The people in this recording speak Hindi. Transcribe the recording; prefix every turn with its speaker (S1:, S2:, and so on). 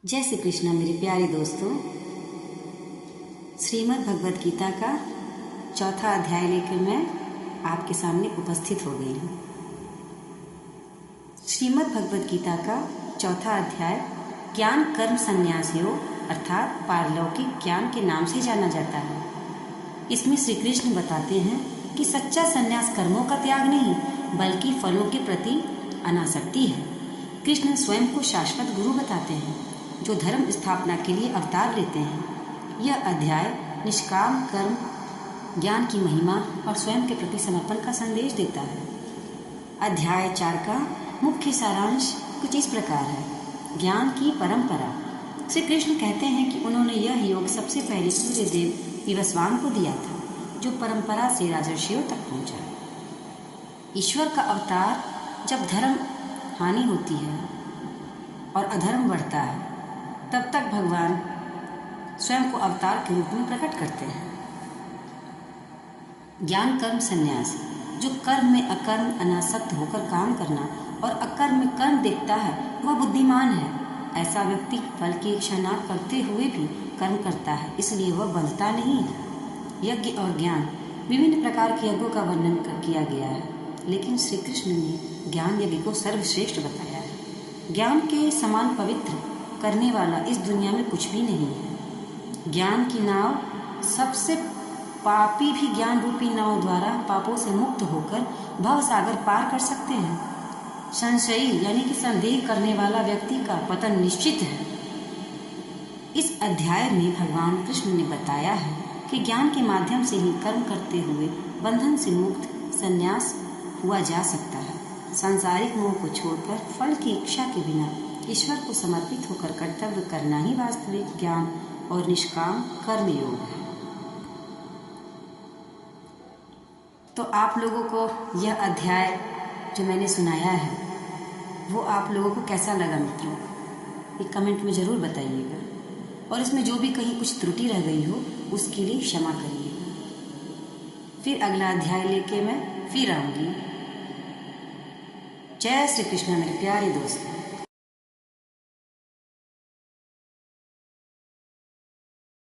S1: जय श्री कृष्ण मेरे प्यारे दोस्तों। श्रीमद् भगवद गीता का चौथा अध्याय लेकर मैं आपके सामने उपस्थित हो गई हूँ। श्रीमद् भगवद गीता का चौथा अध्याय ज्ञान कर्म संन्यास योग अर्थात पारलौकिक ज्ञान के नाम से जाना जाता है। इसमें श्री कृष्ण बताते हैं कि सच्चा संन्यास कर्मों का त्याग नहीं बल्कि फलों के प्रति अनासक्ति है। कृष्ण स्वयं को शाश्वत गुरु बताते हैं जो धर्म स्थापना के लिए अवतार लेते हैं। यह अध्याय निष्काम कर्म, ज्ञान की महिमा और स्वयं के प्रति समर्पण का संदेश देता है। अध्याय 4 का मुख्य सारांश कुछ इस प्रकार है। ज्ञान की परंपरा। श्री कृष्ण कहते हैं कि उन्होंने यह योग सबसे पहले सूर्यदेव विवस्वान को दिया था, जो परंपरा से राजर्षियों तक पहुंचा। ईश्वर का अवतार जब धर्म हानि होती है और अधर्म बढ़ता है, तब तक भगवान स्वयं को अवतार के रूप में प्रकट करते हैं। ज्ञान कर्म संन्यास, जो कर्म में अकर्म अनासक्त होकर काम करना और अकर्म में कर्म देखता है वह बुद्धिमान है। ऐसा व्यक्ति फल की इच्छा न करते हुए भी कर्म करता है, इसलिए वह बंधता नहीं है। यज्ञ और ज्ञान, विभिन्न प्रकार के यज्ञों का वर्णन किया गया है, लेकिन श्री कृष्ण ने ज्ञान यज्ञ को सर्वश्रेष्ठ बताया है। ज्ञान के समान पवित्र करने वाला इस दुनिया में कुछ भी नहीं है। ज्ञान की नाव, सबसे पापी भी ज्ञान रूपी नाव द्वारा पापों से मुक्त होकर भव सागर पार कर सकते हैं। संशयी यानी कि संदेह करने वाला व्यक्ति का पतन निश्चित है। इस अध्याय में भगवान कृष्ण ने बताया है कि ज्ञान के माध्यम से ही कर्म करते हुए बंधन से मुक्त संन्यास हुआ जा सकता है। सांसारिक मोह को छोड़कर फल की इच्छा के बिना ईश्वर को समर्पित होकर कर्तव्य करना ही वास्तविक ज्ञान और निष्काम कर्म योग है। तो आप लोगों को यह अध्याय जो मैंने सुनाया है वो आप लोगों को कैसा लगा मित्रों, एक कमेंट में ज़रूर बताइएगा। और इसमें जो भी कहीं कुछ त्रुटि रह गई हो उसके लिए क्षमा करिएगा। फिर अगला अध्याय लेके मैं फिर आऊँगी। जय श्री कृष्ण मेरे प्यारे दोस्त।